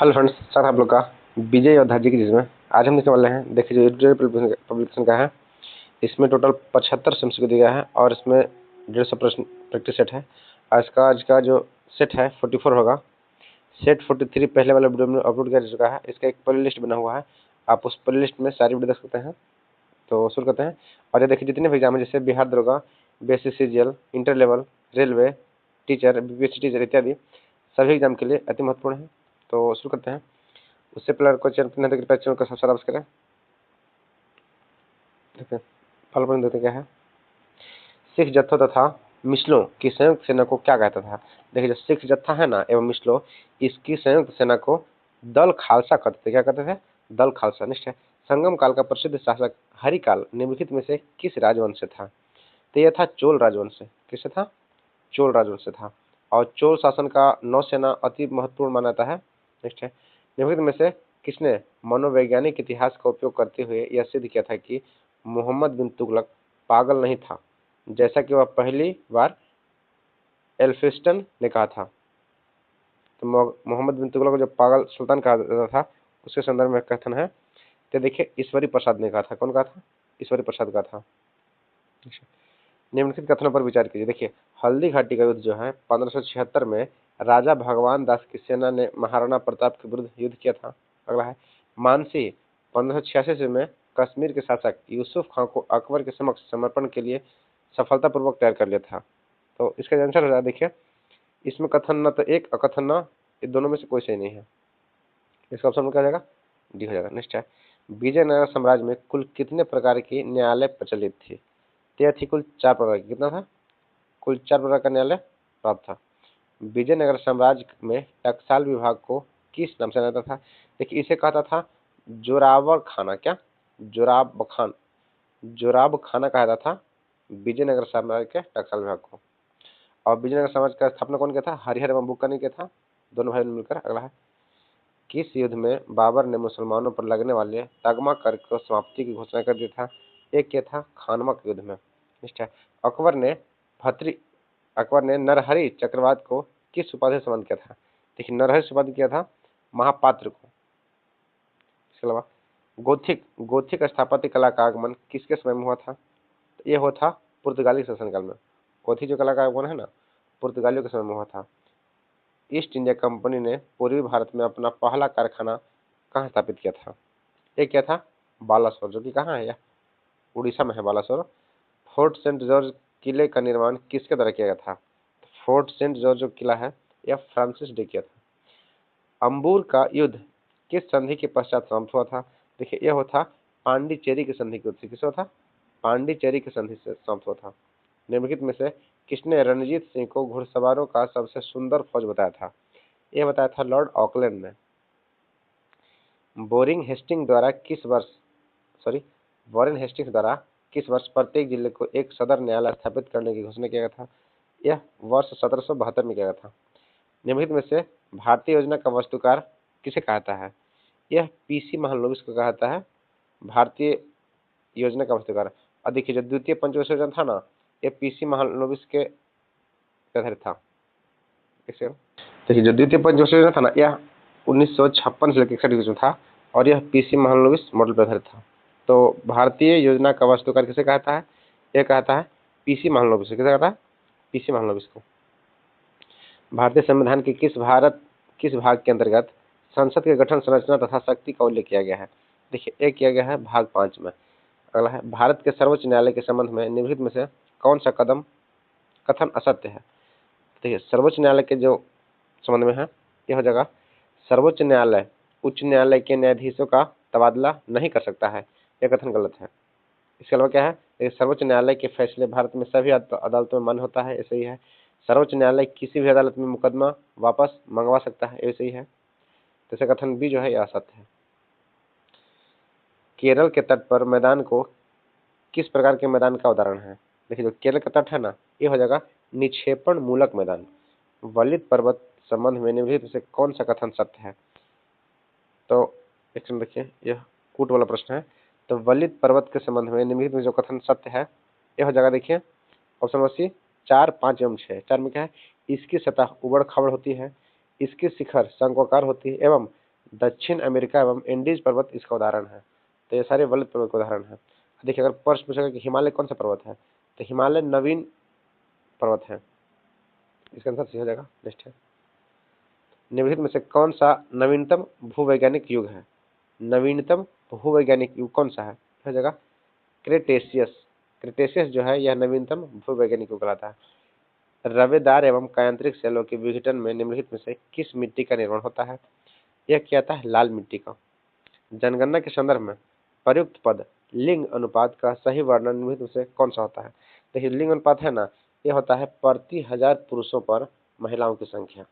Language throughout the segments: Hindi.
हेलो फ्रेंड्स, सर आप लोग का विजय योद्धा जी की जिसमें आज हम देखने वाले हैं। देखिए जो एडिटोरियल पब्लिकेशन का है, इसमें टोटल 75 सेम्स को दिया गया है और इसमें 150 प्रश्न प्रैक्टिस सेट है। आज का जो सेट है 44 होगा। सेट 43 पहले वाले वीडियो में अपलोड किया जा चुका है। इसका एक प्ले लिस्ट बना हुआ है, आप उस प्ले लिस्ट में सारी वीडियो देख सकते हैं। तो शुरू करते हैं। और ये देखिए जितने भी एग्जाम है, जैसे बिहार दरोगा, BSc-CGL, inter level, railway, teacher, BPSC teacher इत्यादि सभी एग्जाम के लिए अति महत्वपूर्ण है। तो शुरू करते हैं। उससे पहले को चैनल पर कृपया चैनल को सब्सक्राइब करें। देखते हैं फल पर देखते क्या है। सिख जत्थों तथा मिसलों की संयुक्त सेना को क्या कहता था? देखिए जो सिख जत्था है ना एवं मिसलों, इसकी संयुक्त सेना को दल खालसा कहते थे। क्या कहते थे? दल खालसा। निश्चय संगम काल का प्रसिद्ध शासक हरिकाल निम्नलिखित में से किस राजवंश से था? तो यह था चोल राजवंश से। किससे था? चोल राजवंश से था। और चोल शासन का नौसेना अति महत्वपूर्ण माना जाता है। नेक्स्ट है, निम्नलिखित में से किसने मनोवैज्ञानिक इतिहास का उपयोग करते हुए यह सिद्ध किया था कि मोहम्मद बिन तुगलक पागल नहीं था, जैसा कि वह पहली बार एल्फिंस्टन ने कहा था? तो मोहम्मद बिन तुगलक को जो पागल सुल्तान कहा जाता था, उसके संदर्भ में कथन है। तो देखिए ईश्वरी प्रसाद ने कहा था। कौन कहा था? ईश्वरी प्रसाद कहा था। निम्नलिखित कथनों पर विचार कीजिए। देखिए हल्दी घाटी का युद्ध जो है 1576 में राजा भगवान दास की सेना ने महाराणा प्रताप के विरुद्ध युद्ध किया था। अगला है मानसी 1586 में कश्मीर के शासक यूसुफ खान को अकबर के समक्ष समर्पण के लिए सफलतापूर्वक तैयार कर लिया था। तो इसका आंसर हो जाए, देखिए इसमें कथन न तो एक अकथन न, ये दोनों में से कोई सही नहीं है। इसका ऑप्शन में क्या जाएगा? डी हो जाएगा। नेक्स्ट है, विजयनगर साम्राज्य में कुल कितने प्रकार की न्यायालय प्रचलित थी? यह थी कुल 4 प्रकार की। कितना था? कुल 4 प्रकार का न्यायालय प्राप्त था। विजयनगर साम्राज्य में टकसाल विभाग को किस नाम से जाना जाता था? देखिए इसे कहता था जोरावर खाना। क्या? जोराब खान, जोराब खाना कहा जाता था विजयनगर साम्राज्य के टकसाल विभाग को। और विजयनगर साम्राज्य का स्थापना कौन किया था? हरिहर एवं बुक्का ने किया था, दोनों भाई मिलकर। अगला है, किस युद्ध में बाबर ने मुसलमानों पर लगने वाले तगमा कर को समाप्ति की घोषणा कर दी था? एक किया था खानवा के युद्ध में। निश्चय अकबर ने नरहरि चक्रवात को किस उपाधि से सम्मानित किया था? देखिए नरहरि से उपाधि किया था महापात्र को। इसके अलावा गोथिक स्थापत्य कला का आगमन किसके समय में हुआ था? तो ये हुआ था पुर्तगाली शासनकाल में। गोथिक जो कला का आगमन है ना, पुर्तगालियों के समय में हुआ था। ईस्ट इंडिया कंपनी ने पूर्वी भारत में अपना पहला कारखाना कहाँ स्थापित किया था? एक क्या था बालासोर, जो कि कहाँ है? यह उड़ीसा में है बालासोर। फोर्ट सेंट जॉर्ज किले का निर्माण किसके द्वारा किया गया था? फोर्ट सेंट जॉर्ज जो किला है, यह फ्रांसिस डे किया था। अंबूर का युद्ध किस संधि के पश्चात समाप्त हुआ था? देखिए यह हुआ था पांडिचेरी की संधि के। किस हुआ था? पांडिचेरी की संधि से समाप्त हुआ था। निम्नलिखित में से किसने रणजीत सिंह को घुड़सवारों का सबसे सुंदर फौज बताया था? यह बताया था लॉर्ड ऑकलैंड ने। बोरिंग हेस्टिंग द्वारा वॉरेन हेस्टिंग्स द्वारा किस वर्ष प्रत्येक जिले को एक सदर न्यायालय स्थापित करने की घोषणा किया गया था? यह वर्ष 1772 में किया गया था। निम्नलिखित में से भारतीय योजना का वास्तुकार किसे कहता है? यह PC महालनोबिस को कहता है भारतीय योजना का वास्तुकार। और देखिए जो द्वितीय पंचवर्षीय योजना था ना, यह PC महालनोबिस के आधारित था। देखिए जो द्वितीय पंचवर्षीय योजना था ना, यह 1956 से लेकर 61 के बीच में था और यह PC महालनोबिस मॉडल पर आधारित था। तो भारतीय योजना का वास्तुकार किसे कहता है? यह कहता है PC महालनोबिस। किसे कहता है? PC महालनोबिस को। भारतीय संविधान के किस भाग के अंतर्गत संसद के गठन, संरचना तथा शक्ति का उल्लेख किया गया है? देखिए एक किया गया है भाग 5 में। अगला है, भारत के सर्वोच्च न्यायालय के संबंध में निम्नलिखित में से कौन सा कथन असत्य है? देखिए सर्वोच्च न्यायालय के जो संबंध में है, यह हो जाएगा सर्वोच्च न्यायालय उच्च न्यायालय के न्यायाधीशों का तबादला नहीं कर सकता है। यह कथन गलत है। इसके अलावा क्या है, सर्वोच्च न्यायालय के फैसले भारत में सभी अदालतों में मान्य होता है, ऐसे ही है। सर्वोच्च न्यायालय किसी भी अदालत में मुकदमा वापस मंगवा सकता है, ऐसे ही है। जैसे कथन भी जो है यह असत्य है। केरल के तट पर मैदान को किस प्रकार के मैदान का उदाहरण है? देखिए जो केरल का तट है ना, ये हो जाएगा निक्षेपण मूलक मैदान। वलित पर्वत संबंध में निम्नलिखित से कौन सा कथन सत्य है? तो एक सेकंड देखिए, यह कूट वाला प्रश्न है। तो वलित पर्वत के संबंध में निम्नलिखित में जो कथन सत्य है, यह हो जाएगा देखिए ऑप्शन नंबर सी 4, 5 एवं 6। 4 में क्या है? इसकी सतह उबड़ खाबड़ होती है, इसकी शिखर शंक्वाकार होती है एवं दक्षिण अमेरिका एवं इंडीज पर्वत इसका उदाहरण है। तो ये सारे वलय पर्वत का उदाहरण है। देखिए अगर प्रश्न पूछेगा कि हिमालय कौन सा पर्वत है, तो हिमालय नवीन पर्वत है, इसका आंसर सही हो जाएगा। नेक्स्ट है, निम्नलिखित में से कौन सा नवीनतम भूवैज्ञानिक युग है? नवीनतम भूवैज्ञानिक युग कौन सा है? हो जाएगा क्रेटेशियस। क्रेटेशियस जो है यह नवीनतम भूवैज्ञानिक युग कहलाता है। रवेदार एवं कायांतरिक सेलों के विघटन में निम्नलिखित में से किस मिट्टी का निर्माण होता है? यह क्या था? लाल मिट्टी का। जनगणना के संदर्भ में प्रयुक्त पद लिंग अनुपात का सही वर्णन निम्नलिखित में से कौन सा होता है? देखिए लिंग अनुपात है ना, यह होता है प्रति 1000 पुरुषों पर महिलाओं की संख्या।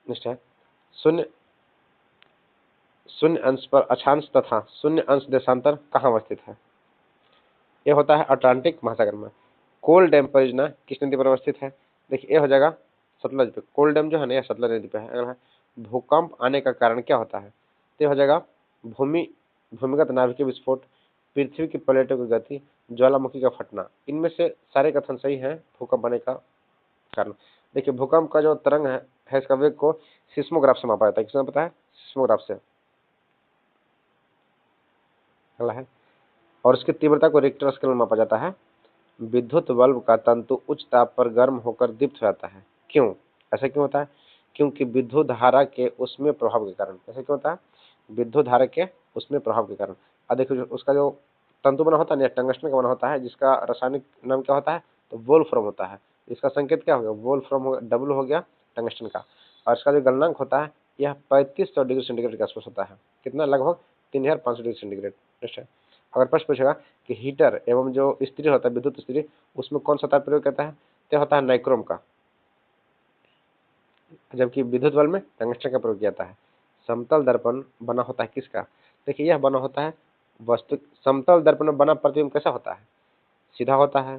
नेक्स्ट है, शून्य शून्य अंश पर अक्षांश तथा शून्य अंश देशांतर कहाँ अवस्थित है? यह होता है अटलांटिक महासागर में। कोल डैम परियोजना किस नदी पर अवस्थित है? देखिए ये हो जाएगा सतलज पे। कोल डैम जो है ना यह सतलज नदी पे है। अगर है भूकंप आने का कारण क्या होता है, तो ये हो जाएगा भूमिगत नाभिकीय विस्फोट, पृथ्वी की प्लेटों की गति, ज्वालामुखी का फटना। इनमें से सारे कथन सही है भूकंप आने का कारण। देखिए भूकंप का जो तरंग है इसका वेग को सिस्मोग्राफ से मापा जाता है। किसने पता है? सिस्मोग्राफ से। अगला है, और उसकी तीव्रता को रिक्टर स्केल में मापा जाता है। विद्युत बल्ब का तंतु उच्च ताप पर गर्म होकर दीप्त हो जाता है। क्यों? ऐसा क्यों होता है? क्योंकि विद्युत धारा के उसमें प्रभाव के कारण। ऐसा क्यों होता है? विद्युत धारा के उसमें प्रभाव के कारण। अब देखो उसका जो तंतु बना होता है ना, टंगस्टन का बना होता है, जिसका रासायनिक नाम क्या होता है? तो वोल्फ्राम होता है। इसका संकेत क्या हो गया? वोल्फ्राम हो गया, डबल हो गया टंगस्टन का। और इसका जो गलनांक होता है यह 3500 डिग्री सेंटीग्रेड के आसपास होता है। कितना? लगभग 3500 डिग्री सेंटीग्रेड। नेक्स्ट है, अगर प्रश्न पूछेगा कि हीटर एवं जो इस्त्री होता है विद्युत इस्त्री, उसमें कौन सा ताप प्रयोग करता है? तो होता है नाइक्रोम का, जबकि विद्युत बल्ब में टंगस्टन का प्रयोग किया जाता है। समतल दर्पण बना होता है किसका? देखिए यह बना होता है वस्तु। समतल दर्पण में बना प्रतिबिंब कैसा होता है? सीधा होता है,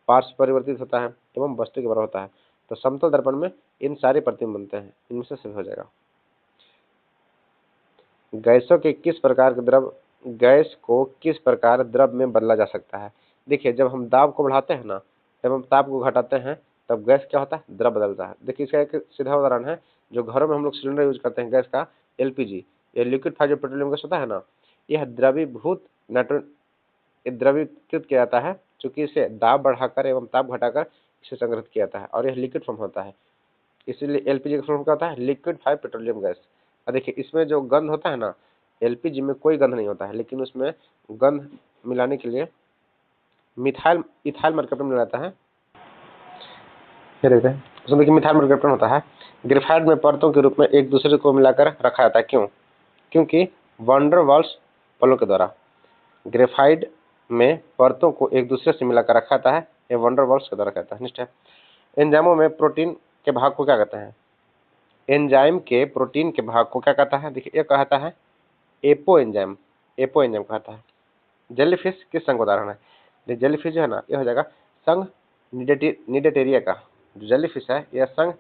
पार्श्व परिवर्तित होता है एवं वस्तु के बराबर होता है। तो समतल दर्पण में इन सारे प्रतिबिंब बनते हैं। इनमें से सही हो जाएगा। गैसों के किस प्रकार के द्रव गैस को किस प्रकार द्रव में बदला जा सकता है? देखिए जब हम दाब को बढ़ाते हैं ना एवं ताप को घटाते हैं तब गैस क्या होता है? द्रव बदलता है। देखिए इसका एक सीधा उदाहरण है, जो घरों में हम लोग सिलेंडर यूज करते हैं गैस का, एलपीजी, ये लिक्विड जो पेट्रोलियम गैस होता है ना, यह द्रवीभूत द्रवीकृत किया जाता है, चूंकि इसे दाब बढ़ाकर एवं ताप घटाकर इसे संग्रहित किया जाता है और यह लिक्विड फॉर्म होता है। इसीलिए एलपीजी का फॉर्म क्या होता है? Liquid petroleum gas. और देखिए इसमें जो गंध होता है ना, एलपीजी में कोई गंध नहीं होता है, लेकिन उसमें गंध मिलाने के लिए मिथाइल इथाइल मरकप्टन मिलाया जाता है। ये देखते हैं उसमें, देखिए मिथाइल मरकप्टन होता है। ग्रेफाइट में परतों के रूप में एक दूसरे को मिलाकर रखा जाता है। क्यों? क्योंकि वंडर वाल्स पलों के द्वारा। ग्रेफाइट में परतों को एक दूसरे से मिलाकर रखा जाता है, ये वंडर वाल्स के द्वारा कहता है। नेक्स्ट है, एंजाइमों में प्रोटीन के भाग को क्या कहते हैं? एंजाइम के प्रोटीन के भाग को क्या कहता है? देखिए ये कहता है एपो एंजाइम। एपो एंजाइम कहता है। जेलीफिश किस संघ का उदाहरण है? जेलीफिश जो है ना, ये हो जाएगा संघ निडेटेरिया का। जो जेलीफिश है यह संघ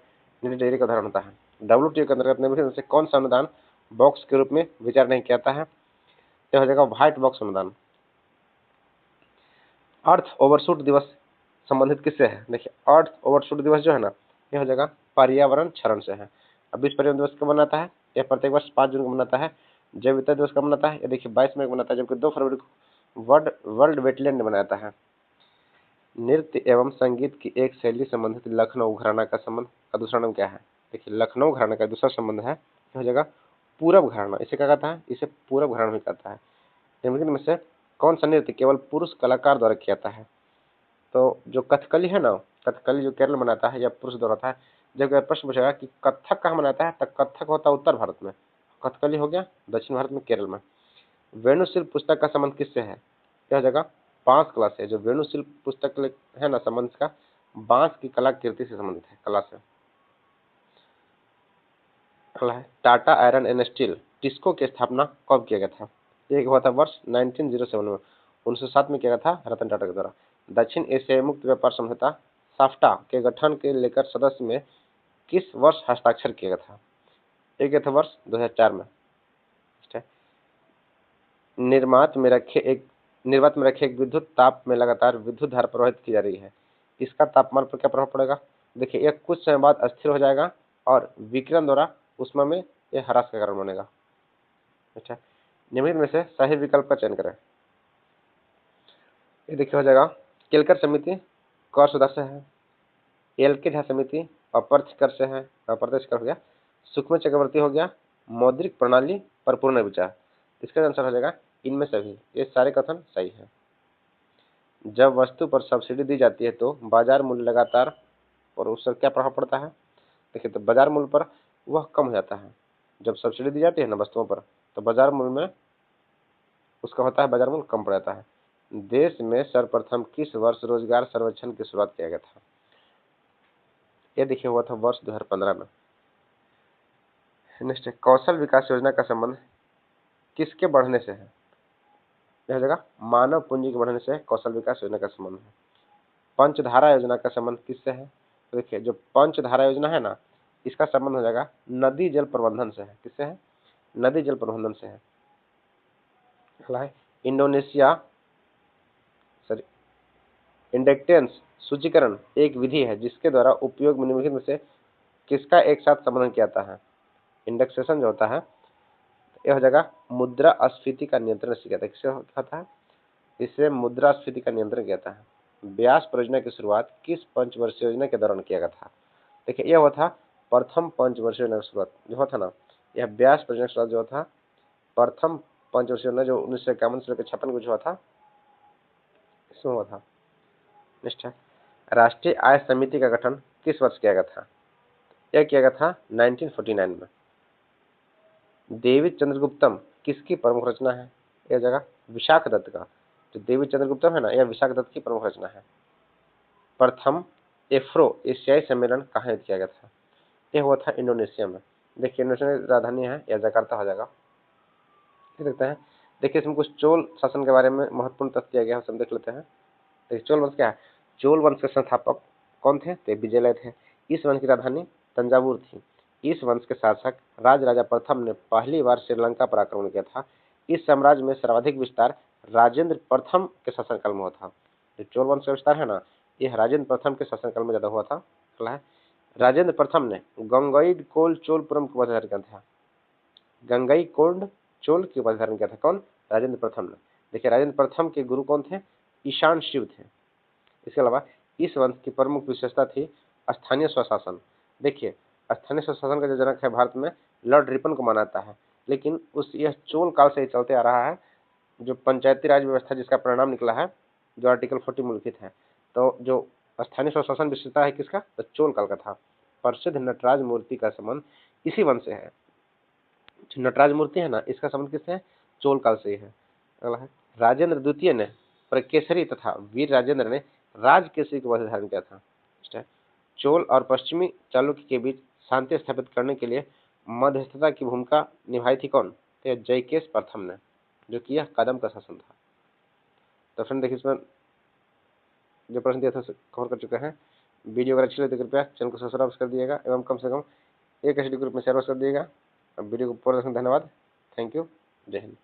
निडेटेरिया का उदाहरण होता है। WTO के अंतर्गत निम्नलिखित से कौन सा अनुदान बॉक्स के रूप में विचार नहीं किया जाता है? यह हो जाएगा व्हाइट बॉक्स अनुदान। अर्थ ओवरशूट दिवस संबंधित किससे है? देखिए अर्थ ओवरशूट दिवस जो है ना, यह हो जाएगा पर्यावरण क्षरण से है। अब विश्व पर्यावरण दिवस कब मनाता है? यह प्रत्येक वर्ष 5 जून को मनाता है। जैव विविधता दिवस कब मनाता है? ये देखिए 22 मई को मनाता है, जबकि 2 फरवरी को वर्ल्ड वेटलैंड मनाता है। नृत्य एवं संगीत की एक शैली संबंधित लखनऊ घराना का संबंध का दूसरा नाम क्या है? देखिए लखनऊ घराना का दूसरा संबंध है, हो जाएगा पूरब घराना। इसे क्या कहता है? इसे पूरब घराना भी कहता है। निम्नलिखित में से कौन सा नृत्य केवल पुरुष कलाकार द्वारा किया जाता है? तो जो कथकली है ना, कथकली जो केरल मनाता है या पुरुष द्वारा होता है। जब प्रश्न पूछेगा कि कथक कहाँ मनाता है, तो कथक होता है उत्तर भारत में, कथकली हो गया दक्षिण भारत में, केरल में। वेणुशिल्प पुस्तक का संबंध किससे है? क्या हो जाएगा? बांस कला से। जो वेणुशिल्प पुस्तक है ना, संबंध का बांस की कलाकृति से संबंधित है, कला से। अगला है, Tata iron and steel TISCO की स्थापना कब किया गया था? ये हुआ था वर्ष 1907 में। 1907 में किया गया था रतन टाटा के द्वारा। दक्षिण एशियाई मुक्त व्यापार समझौता साफ्टा के गठन के लेकर सदस्य में किस वर्ष हस्ताक्षर किया गया था? ये किया था वर्ष 2004 में। निर्वात में रखे एक विद्युत ताप में लगातार विद्युत धारा प्रवाहित की जा रही है, इसका तापमान पर क्या प्रभाव पड़ेगा? देखिए यह कुछ समय बाद अस्थिर हो जाएगा और विकिरण द्वारा उष्मा में ये ह्रास का कारण बनेगा। अच्छा, निम्नलिखित में से सही विकल्प का चयन करें। ये देखिए हो जाएगा, केलकर समिति कर सुधार से है, एल.के. झा समिति अप्रत्यक्ष कर से है, अप्रत्यक्ष कर हो गया, सुक्ष्म चक्रवर्ती हो गया, मौद्रिक प्रणाली पर पूर्ण विचार। इसका आंसर हो जाएगा इनमें सभी, ये सारे कथन सही है। जब वस्तु पर सब्सिडी दी जाती है तो बाजार मूल्य लगातार और उस पर क्या प्रभाव पड़ता है। देखिए, तो बाजार मूल्य पर वह कम हो जाता है। जब सब्सिडी दी जाती है ना वस्तुओं पर, तो बाजार मूल्य में उसका होता है, बाजार मूल्य कम पड़ जाता है। देश में सर्वप्रथम किस वर्ष रोजगार सर्वेक्षण की शुरुआत किया गया था। यह देखिए हुआ था वर्ष 2015 में। नेक्स्ट, कौशल विकास योजना का संबंध किसके बढ़ने से है। यह जगह मानव पूंजी के बढ़ने से कौशल विकास योजना का संबंध है। पंचधारा योजना का संबंध किससे है। तो देखिए, जो पंचधारा योजना है ना, इसका संबंध हो जाएगा नदी जल प्रबंधन से है। किससे है, नदी जल प्रबंधन से है। अगला है इंडोनेशिया सॉरी इंडेक्टेंस सूचीकरण एक विधि है जिसके द्वारा उपयोग में निम्नलिखित में से किसका एक साथ संबोधन किया जाता है। इंडेक्सेशन जो होता है, यह हो जाएगा मुद्रास्फीति का नियंत्रण किया जाता है। किससे होता है, इससे मुद्रास्फीति का नियंत्रण किया जाता है। ब्यास परियोजना की शुरुआत किस पंचवर्षीय योजना के दौरान किया गया था। देखिए, यह हुआ था प्रथम पंचवर्षीय योजना की शुरुआत जो हुआ था ना, यह ब्यास परियोजना की शुरुआत जो था प्रथम पंचवर्षीय योजना जो 1951 से लेकर 56 कुछ हुआ था, इसमें हुआ था। नेक्स्ट है, राष्ट्रीय आय समिति का गठन किस वर्ष किया गया था। यह किया गया था 1949 में। देवी चंद्रगुप्तम किसकी प्रमुख रचना है। यह जगह विशाख दत्त का, जो देवी चंद्रगुप्तम है ना, यह विशाख दत्त की प्रमुख रचना है। प्रथम एफ्रो एशियाई सम्मेलन कहाँ आयोजित किया गया था। यह हुआ था इंडोनेशिया में। देखिए, इंडोनेशिया की राजधानी है यह जकार्ता हो जाएगा। देखते हैं, देखिए इसमें कुछ चोल शासन के बारे में महत्वपूर्ण तथ्य दिया गया है, हम देख लेते हैं। देखिए, चोल वंश क्या है, चोल वंश के संस्थापक कौन थे, तो विजयलय थे। इस वंश की राजधानी तंजावुर थी। इस वंश के शासक राजराजा प्रथम ने पहली बार श्रीलंका पर आक्रमण किया था। इस साम्राज्य में सर्वाधिक विस्तार राजेंद्र प्रथम के शासनकाल में हुआ था। जो चोल वंश का विस्तार है ना, यह राजेंद्र प्रथम के शासनकाल में ज्यादा हुआ था। अगला है, राजेंद्र प्रथम ने गंगईकोंड चोलपुरम की उपाधि धारण किया था। गंगईकोंड चोल की उपाधि धारण किया था कौन, राजेंद्र प्रथम ने। देखिए, राजेंद्र प्रथम के गुरु कौन थे, ईशान शिव थे। इसके अलावा इस वंश की प्रमुख विशेषता थी स्थानीय स्वशासन। देखिए, स्थानीय स्वशासन का जो जनक है भारत में लॉर्ड रिपन को माना जाता है, लेकिन उस यह चोल काल से ही चलते आ रहा है। जो पंचायती राज व्यवस्था जिसका परिणाम निकला है, जो आर्टिकल 40 मुल्कित है, तो जो स्थानीय स्वशासन विशेषता है किसका, तो चोल काल का था। प्रसिद्ध नटराज मूर्ति का संबंध इसी वंश से है। जो नटराज मूर्ति है ना, इसका संबंध किससे है, चोल काल से ही है। अगला है, राजेंद्र द्वितीय ने प्रकेसरी तथा वीर राजेंद्र ने राजकेसरी की उपाधि धारण किया था। ठीक है, चोल और पश्चिमी चालुक्य के बीच शांति स्थापित करने के लिए मध्यस्थता की भूमिका निभाई थी कौन, तो जयकेश प्रथम ने, जो कि यह कदम का शासन था। तो फ्रेंड देखिए, इसमें जो प्रश्न दिया था कवर कर चुके हैं। वीडियो अगर अच्छी लगे तो कृपया चैनल को सब्सक्राइब कर दिएगा एवं कम से कम एक एचडी ग्रुप में शेयर कर दिएगा। अब वीडियो को पूरा देखने धन्यवाद। Thank you. जय हिंद।